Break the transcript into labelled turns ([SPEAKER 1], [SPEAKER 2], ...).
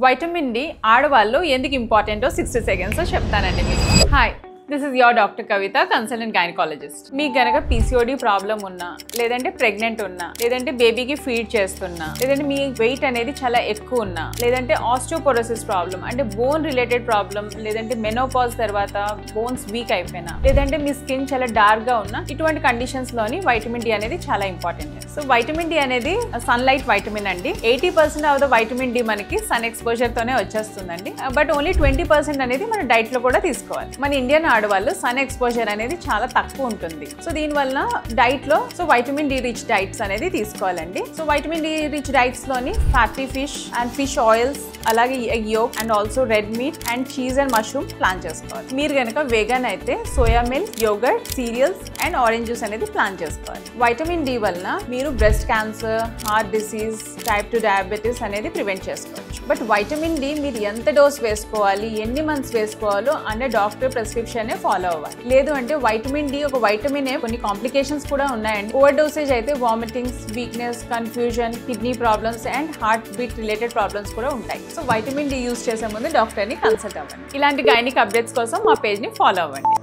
[SPEAKER 1] Vitamin D ఆడవాళ్ళు ఎందుకు ఇంపార్టెంటో 60 సెకండ్స్ చెప్తానండి మీకు. Hi, this is your doctor Kavitha, consultant gynaecologist. మీకు గనక పీసీఓడి ప్రాబ్లం ఉన్నా, లేదంటే ప్రెగ్నెంట్ ఉన్నా, లేదంటే బేబీకి ఫీడ్ చేస్తున్నా, లేదంటే మీ వెయిట్ అనేది చాలా ఎక్కువ ఉన్నా, లేదంటే ఆస్టియోపోరోసిస్ ప్రాబ్లం అంటే బోన్ రిలేటెడ్ ప్రాబ్లం, లేదంటే మెనోపాజ్ తర్వాత బోన్స్ వీక్ అయిపోయినా, లేదంటే మీ స్కిన్ చాలా డార్క్ గా ఉన్నా, ఇటువంటి కండిషన్స్ లోని వైటమిన్ డి అనేది చాలా ఇంపార్టెంట్. సో వైటమిన్ డి అనేది సన్లైట్ వైటమిన్ అండి. 80% ఆఫ్ ద వైటమిన్ డి మనకి సన్ ఎక్స్పోజర్ తోనే వచ్చేస్తుందండి. బట్ ఓన్లీ 20% అనేది మన డైట్ లో కూడా తీసుకోవాలి. మన ఇండియన్ ఆడవాళ్ళు సన్ ఎక్స్పోజర్ అనేది చాలా తక్కువ ఉంటుంది. సో దీనివల్ల డైట్ లో వైటమిన్ డి రిచ్ డైట్స్ అనేది తీసుకోవాలండి. So vitamin D rich diets లోని fatty fish and fish oils, అలాగే egg yolk and also red meat and cheese and mushroom plan చేసుకోవాలి. మీరు కనుక వేగన్ అయితే soya milk, yogurt, cereals and orange juice అనేది plan చేసుకోవాలి. వైటమిన్ డి వలన మీరు breast cancer, heart disease, type 2 diabetes అనేది ప్రివెంట్ చేసుకోవచ్చు. బట్ వైటమిన్ డి మీరు ఎంత డోస్ వేసుకోవాలి, ఎన్ని మంత్స్ వేసుకోవాలో అనే డాక్టర్ ప్రిస్క్రిప్షన్ ఫాలో అవ్వాలి. లేదు అంటే వైటమిన్ డి ఒక వైటమిన్ కొన్ని కాంప్లికేషన్స్ కూడా ఉన్నాయండి. ఓవర్ డోసేజ్ అయితే vomitings, weakness, confusion, kidney problems and heart beat related problems కూడా ఉంటాయి. సో వైటమిన్ డి యూజ్ చేసే ముందు డాక్టర్ ని కన్సల్ట్ అవ్వండి. ఇలాంటి గైనిక్ అప్డేట్స్ కోసం మా పేజ్ ని ఫాలో అవ్వండి.